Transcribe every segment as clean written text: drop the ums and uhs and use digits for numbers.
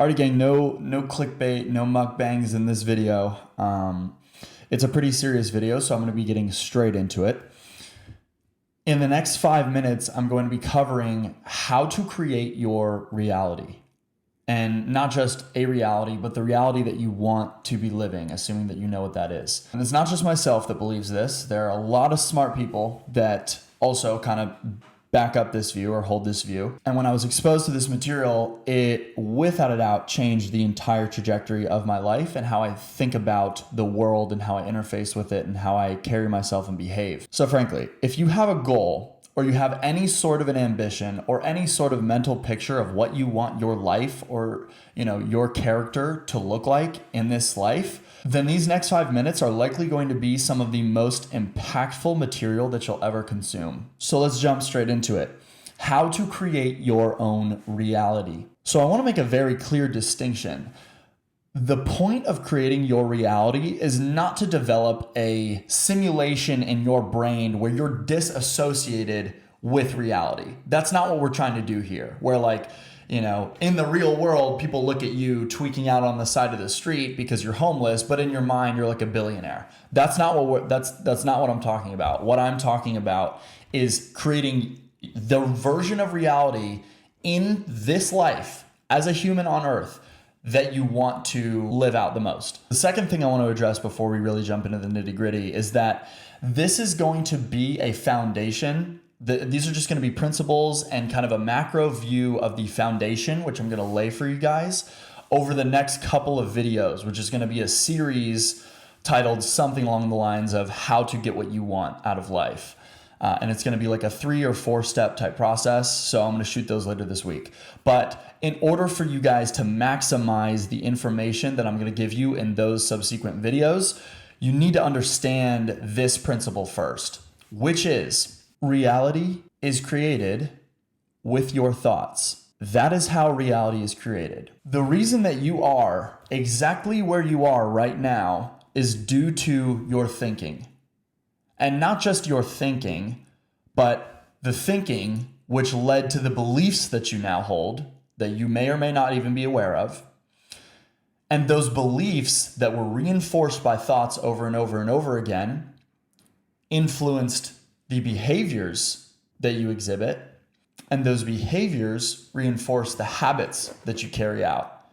Alrighty, gang, no clickbait, no mukbangs in this video. It's a pretty serious video, so I'm going to be getting straight into it. In the next 5 minutes, I'm going to be covering how to create your reality. And not just a reality, but the reality that you want to be living, assuming that you know what that is. And it's not just myself that believes this. There are a lot of smart people that also kind of back up this view or hold this view. And when I was exposed to this material, it without a doubt changed the entire trajectory of my life and how I think about the world and how I interface with it and how I carry myself and behave. So frankly, if you have a goal or you have any sort of an ambition or any sort of mental picture of what you want your life or, your character to look like in this life, then these next 5 minutes are likely going to be some of the most impactful material that you'll ever consume. So let's jump straight into it. How to create your own reality. So I want to make a very clear distinction. The point of creating your reality is not to develop a simulation in your brain where you're disassociated with reality. That's not what we're trying to do here. Where in the real world, people look at you tweaking out on the side of the street because you're homeless, but in your mind, you're like a billionaire. That's not what I'm talking about. What I'm talking about is creating the version of reality in this life as a human on earth that you want to live out the most. The second thing I want to address before we really jump into the nitty-gritty is that this is going to be a foundation. These are just going to be principles and kind of a macro view of the foundation, which I'm going to lay for you guys over the next couple of videos, which is going to be a series titled something along the lines of how to get what you want out of life. And it's going to be like a 3 or 4 step type process. So I'm going to shoot those later this week. But in order for you guys to maximize the information that I'm going to give you in those subsequent videos, you need to understand this principle first, which is reality is created with your thoughts. That is how reality is created. The reason that you are exactly where you are right now is due to your thinking. And not just your thinking, but the thinking which led to the beliefs that you now hold, that you may or may not even be aware of. And those beliefs that were reinforced by thoughts over and over and over again influenced the behaviors that you exhibit, and those behaviors reinforce the habits that you carry out.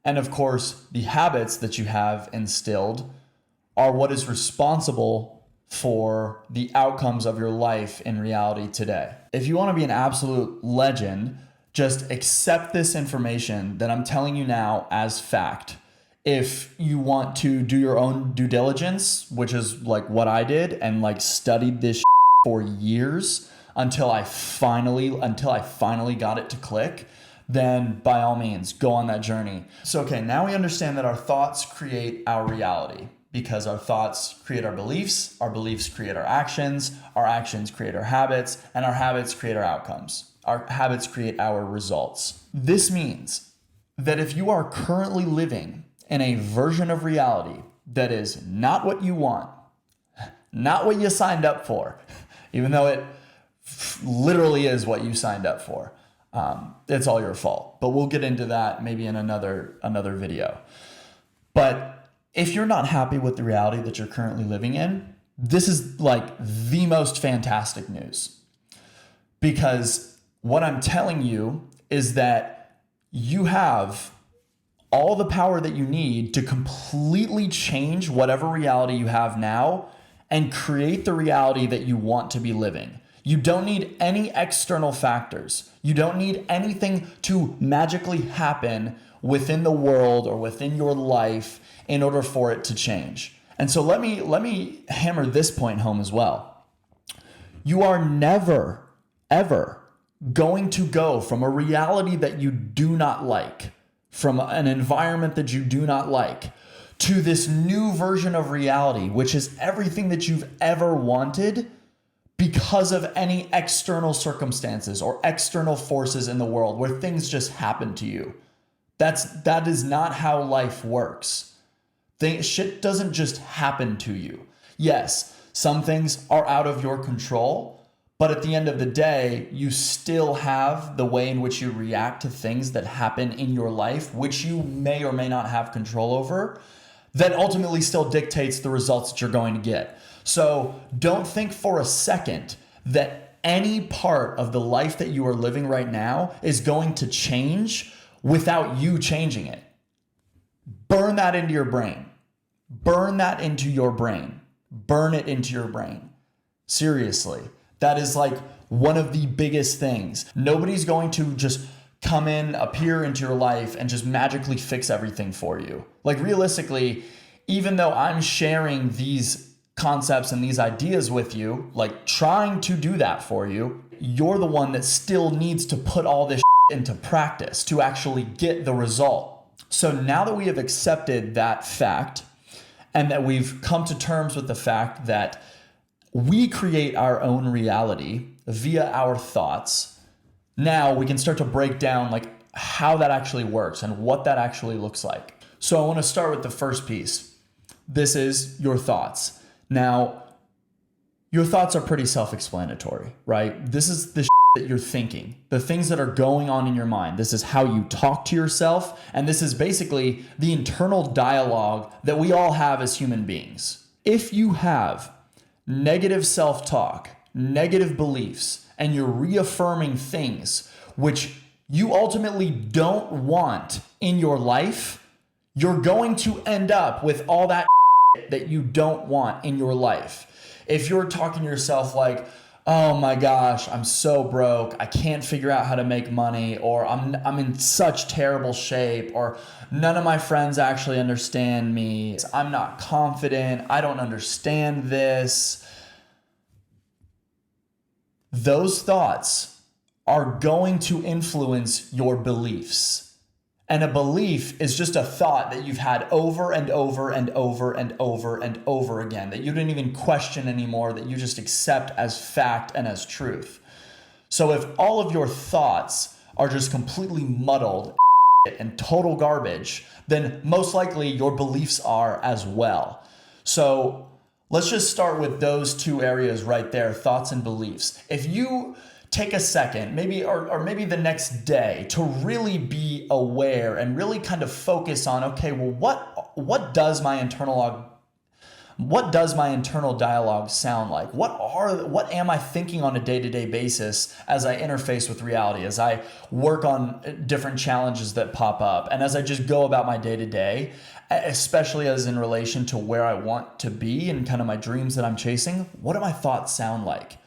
And of course, the habits that you have instilled are what is responsible for the outcomes of your life in reality today. If you want to be an absolute legend, just accept this information that I'm telling you now as fact. If you want to do your own due diligence, which is like what I did and studied this for years until I finally got it to click, then by all means, go on that journey. So, okay, now we understand that our thoughts create our reality because our thoughts create our beliefs create our actions create our habits, and our habits create our outcomes. Our habits create our results. This means that if you are currently living in a version of reality that is not what you want, not what you signed up for, even though it literally is what you signed up for, it's all your fault. But we'll get into that maybe in another video. But if you're not happy with the reality that you're currently living in, this is the most fantastic news. Because what I'm telling you is that you have all the power that you need to completely change whatever reality you have now and create the reality that you want to be living. You don't need any external factors. You don't need anything to magically happen within the world or within your life in order for it to change. And so let me hammer this point home as well. You are never, ever going to go from a reality that you do not like, from an environment that you do not like, to this new version of reality, which is everything that you've ever wanted because of any external circumstances or external forces in the world where things just happen to you. That is not how life works. Shit doesn't just happen to you. Yes, some things are out of your control, But at the end of the day, you still have the way in which you react to things that happen in your life, which you may or may not have control over, that ultimately still dictates the results that you're going to get. So don't think for a second that any part of the life that you are living right now is going to change without you changing it. Burn that into your brain. Burn that into your brain. Burn it into your brain. Seriously. That is like one of the biggest things. Nobody's going to just come in, appear into your life and just magically fix everything for you. Like realistically, even though I'm sharing these concepts and these ideas with you, like trying to do that for you, you're the one that still needs to put all this into practice to actually get the result. So now that we have accepted that fact and that we've come to terms with the fact that we create our own reality via our thoughts, now we can start to break down like how that actually works and what that actually looks like. So I want to start with the first piece. This is your thoughts. Now, your thoughts are pretty self-explanatory, right? This is the that you're thinking, the things that are going on in your mind. This is how you talk to yourself, and this is basically the internal dialogue that we all have as human beings. If you have negative self-talk, negative beliefs, and you're reaffirming things which you ultimately don't want in your life, you're going to end up with all that that you don't want in your life. If you're talking to yourself like, oh my gosh, I'm so broke, I can't figure out how to make money, or I'm in such terrible shape, or none of my friends actually understand me, I'm not confident, I don't understand this. Those thoughts are going to influence your beliefs. And a belief is just a thought that you've had over and over and over and over and over again, that you didn't even question anymore, that you just accept as fact and as truth. So if all of your thoughts are just completely muddled and total garbage, then most likely your beliefs are as well. So let's just start with those two areas right there, thoughts and beliefs. If you take a second, maybe or maybe the next day, to really be aware and really kind of focus on, okay, well, what does my internal dialogue sound like? What am I thinking on a day-to-day basis as I interface with reality, as I work on different challenges that pop up, and as I just go about my day-to-day, especially as in relation to where I want to be and kind of my dreams that I'm chasing? What do my thoughts sound like?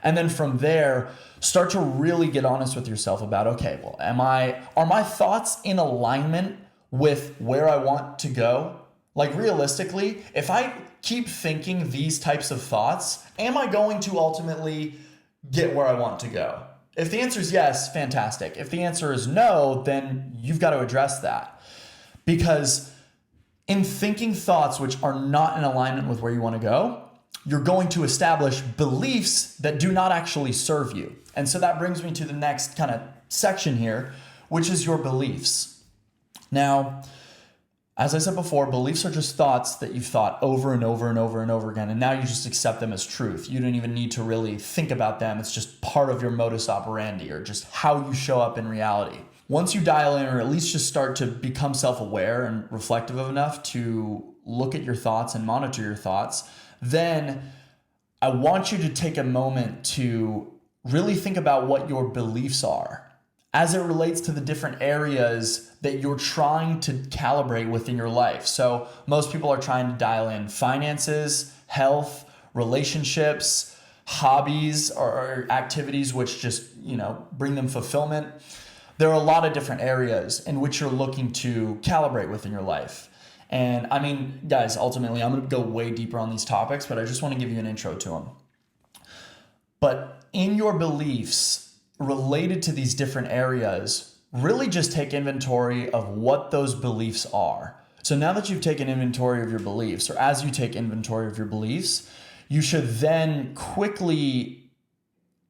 And then from there, start to really get honest with yourself about, okay, well, are my thoughts in alignment with where I want to go? Like realistically, if I keep thinking these types of thoughts, am I going to ultimately get where I want to go? If the answer is yes, fantastic. If the answer is no, then you've got to address that. Because in thinking thoughts which are not in alignment with where you want to go, you're going to establish beliefs that do not actually serve you. And so that brings me to the next kind of section here, which is your beliefs. Now, as I said before, beliefs are just thoughts that you've thought over and over and over and over again, and now you just accept them as truth. You don't even need to really think about them. It's just part of your modus operandi, or just how you show up in reality. Once you dial in, or at least just start to become self-aware and reflective enough to look at your thoughts and monitor your thoughts, then I want you to take a moment to really think about what your beliefs are as it relates to the different areas that you're trying to calibrate within your life. So most people are trying to dial in finances, health, relationships, hobbies, or activities which just, bring them fulfillment. There are a lot of different areas in which you're looking to calibrate within your life. And I mean, guys, ultimately, I'm going to go way deeper on these topics, but I just want to give you an intro to them. But in your beliefs related to these different areas, really just take inventory of what those beliefs are. So now that you've taken inventory of your beliefs, or as you take inventory of your beliefs, you should then quickly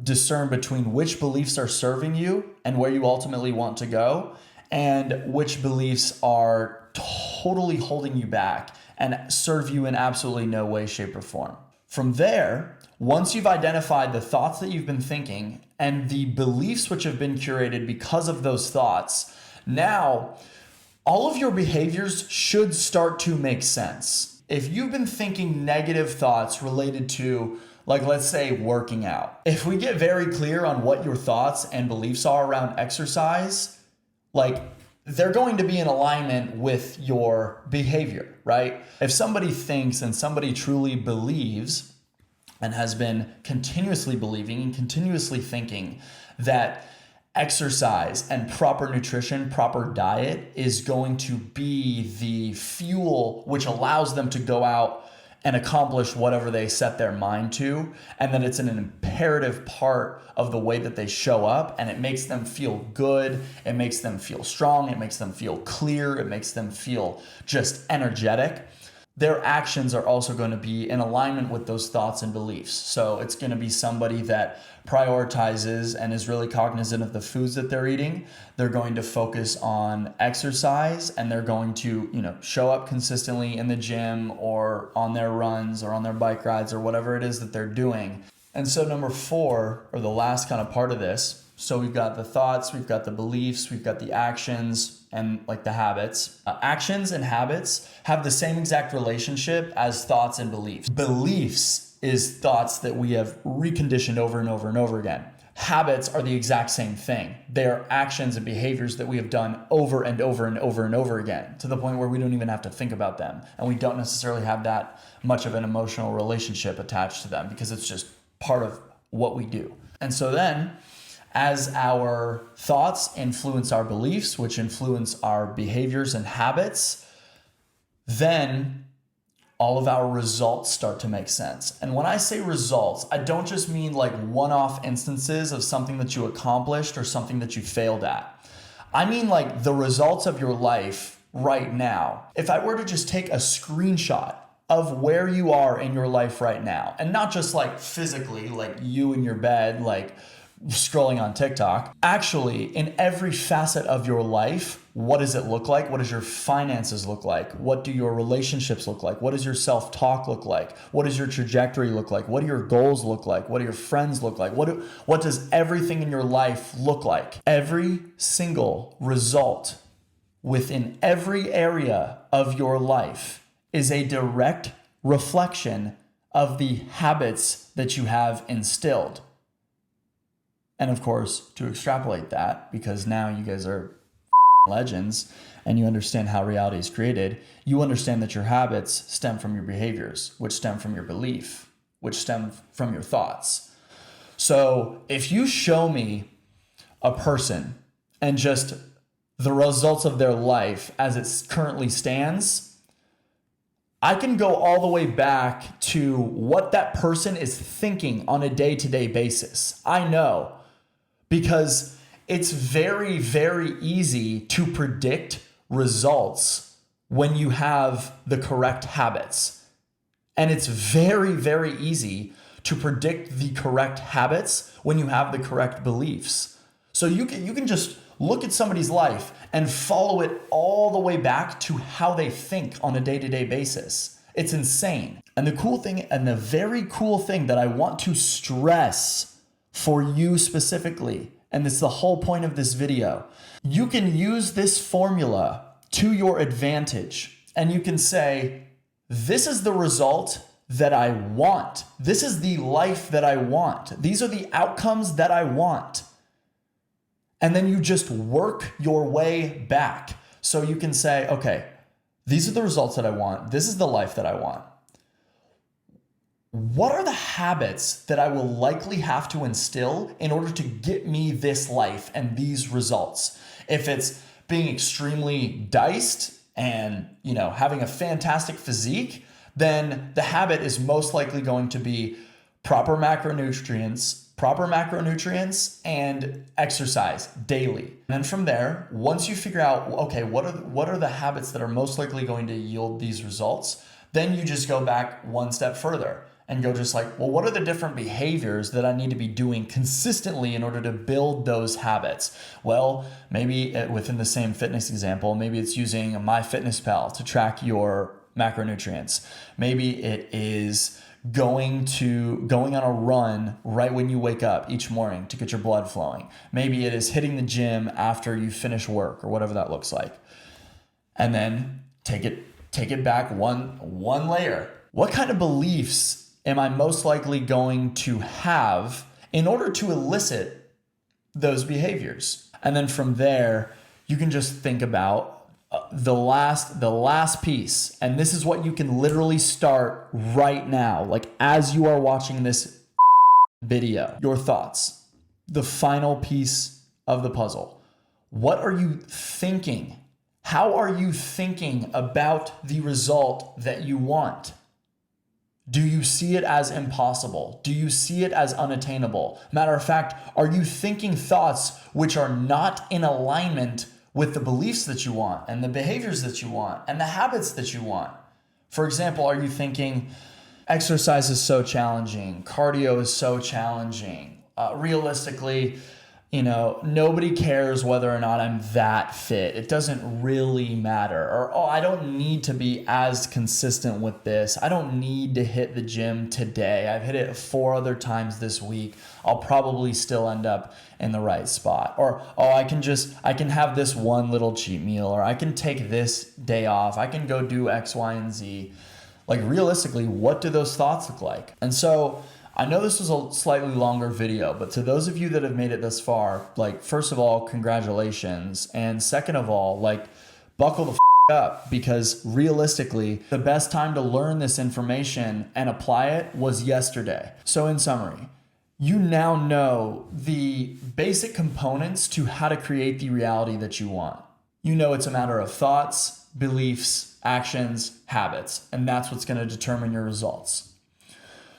discern between which beliefs are serving you and where you ultimately want to go, and which beliefs are totally holding you back and serve you in absolutely no way, shape, or form. From there, once you've identified the thoughts that you've been thinking and the beliefs which have been curated because of those thoughts, now all of your behaviors should start to make sense. If you've been thinking negative thoughts related to, like, let's say working out, if we get very clear on what your thoughts and beliefs are around exercise, like, they're going to be in alignment with your behavior, right? If somebody thinks and somebody truly believes and has been continuously believing and continuously thinking that exercise and proper nutrition, proper diet is going to be the fuel which allows them to go out and accomplish whatever they set their mind to, and that it's an imperative part of the way that they show up, and it makes them feel good, it makes them feel strong, it makes them feel clear, it makes them feel just energetic, their actions are also going to be in alignment with those thoughts and beliefs. So it's going to be somebody that prioritizes and is really cognizant of the foods that they're eating. They're going to focus on exercise, and they're going to, show up consistently in the gym or on their runs or on their bike rides or whatever it is that they're doing. And so number 4, or the last kind of part of this, so we've got the thoughts, we've got the beliefs, we've got the actions, and like the habits. Actions and habits have the same exact relationship as thoughts and beliefs. Beliefs is thoughts that we have reconditioned over and over and over again. Habits are the exact same thing. They are actions and behaviors that we have done over and over and over and over again, to the point where we don't even have to think about them. And we don't necessarily have that much of an emotional relationship attached to them, because it's just part of what we do. And so then, as our thoughts influence our beliefs, which influence our behaviors and habits, then all of our results start to make sense. And when I say results, I don't just mean like one-off instances of something that you accomplished or something that you failed at. I mean like the results of your life right now. If I were to just take a screenshot of where you are in your life right now, and not just like physically, like you in your bed, like scrolling on TikTok. Actually, in every facet of your life, what does it look like? What does your finances look like? What do your relationships look like? What does your self-talk look like? What does your trajectory look like? What do your goals look like? What do your friends look like? What does everything in your life look like? Every single result within every area of your life is a direct reflection of the habits that you have instilled. And of course, to extrapolate that, because now you guys are legends and you understand how reality is created, you understand that your habits stem from your behaviors, which stem from your belief, which stem from your thoughts. So if you show me a person and just the results of their life as it currently stands, I can go all the way back to what that person is thinking on a day-to-day basis. I know. Because it's very, very easy to predict results when you have the correct habits. And it's very, very easy to predict the correct habits when you have the correct beliefs. So you can just look at somebody's life and follow it all the way back to how they think on a day-to-day basis. It's insane. And the cool thing, and the very cool thing that I want to stress for you specifically, and it's the whole point of this video, you can use this formula to your advantage, and you can say, this is the result that I want. This is the life that I want. These are the outcomes that I want. And then you just work your way back. So you can say, okay, these are the results that I want. This is the life that I want. What are the habits that I will likely have to instill in order to get me this life and these results? If it's being extremely diced and, having a fantastic physique, then the habit is most likely going to be proper macronutrients and exercise daily. And then from there, once you figure out, okay, what are the habits that are most likely going to yield these results, then you just go back one step further and go just like, well, what are the different behaviors that I need to be doing consistently in order to build those habits? Well, maybe within the same fitness example, maybe it's using MyFitnessPal to track your macronutrients. Maybe it is going on a run right when you wake up each morning to get your blood flowing. Maybe it is hitting the gym after you finish work or whatever that looks like. And then take it back one layer. What kind of beliefs am I most likely going to have in order to elicit those behaviors? And then from there, you can just think about the last piece. And this is what you can literally start right now. Like as you are watching this video, your thoughts, the final piece of the puzzle. What are you thinking? How are you thinking about the result that you want? Do you see it as impossible? Do you see it as unattainable? Matter of fact, are you thinking thoughts which are not in alignment with the beliefs that you want and the behaviors that you want and the habits that you want? For example, are you thinking exercise is so challenging, cardio is so challenging, realistically, nobody cares whether or not I'm that fit. It doesn't really matter. Or, I don't need to be as consistent with this. I don't need to hit the gym today. I've hit it 4 other times this week. I'll probably still end up in the right spot. Or, I can have this one little cheat meal, or I can take this day off. I can go do X, Y, and Z. Like realistically, what do those thoughts look like? And so I know this was a slightly longer video, but to those of you that have made it this far, first of all, congratulations. And second of all, buckle the up, because realistically, the best time to learn this information and apply it was yesterday. So in summary, you now know the basic components to how to create the reality that you want. You know it's a matter of thoughts, beliefs, actions, habits, and that's what's going to determine your results.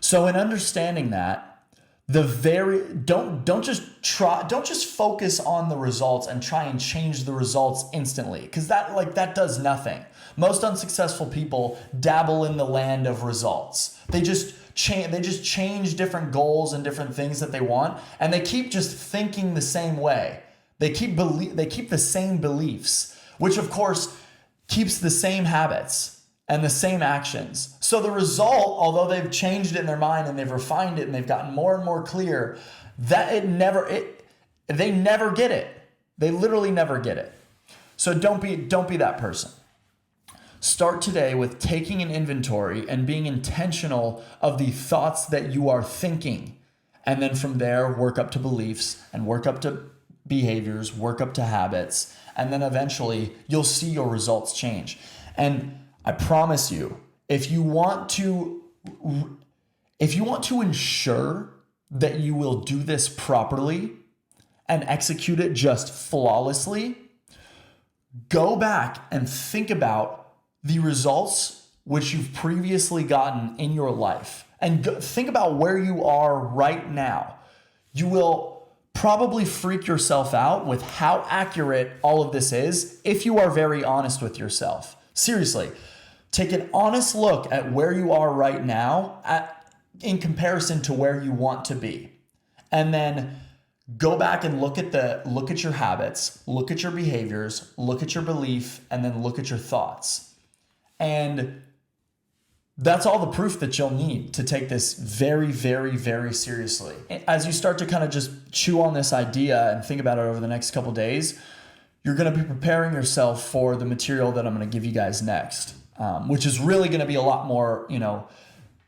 So in understanding that, don't just focus on the results and try and change the results instantly, because that does nothing. Most unsuccessful people dabble in the land of results. They just change different goals and different things that they want, and they keep just thinking the same way. They keep the same beliefs, which of course keeps the same habits and the same actions. So the result, although they've changed it in their mind and they've refined it and they've gotten more and more clear, they never get it. They literally never get it. So don't be that person. Start today with taking an inventory and being intentional of the thoughts that you are thinking. And then from there, work up to beliefs and work up to behaviors, work up to habits. And then eventually you'll see your results change. And I promise you, if you want to ensure that you will do this properly and execute it just flawlessly, go back and think about the results which you've previously gotten in your life, and think about where you are right now. You will probably freak yourself out with how accurate all of this is if you are very honest with yourself. Seriously. Take an honest look at where you are right now in comparison to where you want to be. And then go back and look at your habits, look at your behaviors, look at your belief, and then look at your thoughts. And that's all the proof that you'll need to take this very, very, very seriously. As you start to kind of just chew on this idea and think about it over the next couple of days, you're going to be preparing yourself for the material that I'm going to give you guys next. Which is really going to be a lot more,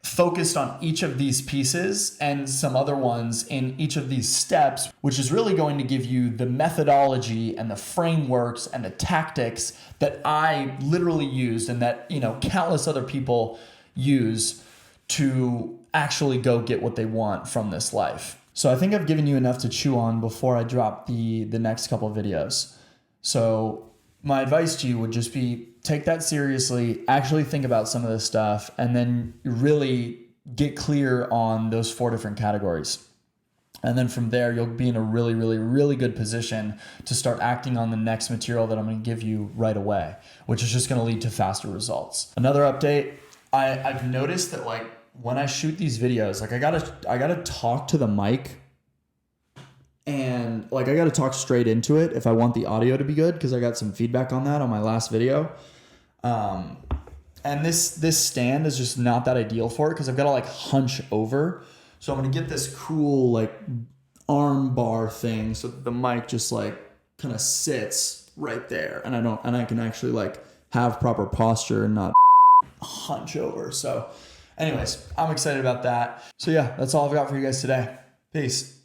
focused on each of these pieces and some other ones in each of these steps, which is really going to give you the methodology and the frameworks and the tactics that I literally used and that, countless other people use to actually go get what they want from this life. So I think I've given you enough to chew on before I drop the next couple of videos. So my advice to you would just be, take that seriously, actually think about some of this stuff, and then really get clear on those 4 different categories. And then from there, you'll be in a really, really, really good position to start acting on the next material that I'm going to give you right away, which is just going to lead to faster results. Another update, I've noticed that when I shoot these videos, I gotta talk to the mic. And I got to talk straight into it if I want the audio to be good, because I got some feedback on that on my last video. And this stand is just not that ideal for it because I've got to like hunch over. So I'm gonna get this cool like arm bar thing so that the mic just like kind of sits right there, and I can actually like have proper posture and not hunch over. So anyways, I'm excited about that. So yeah, that's all I've got for you guys today. Peace.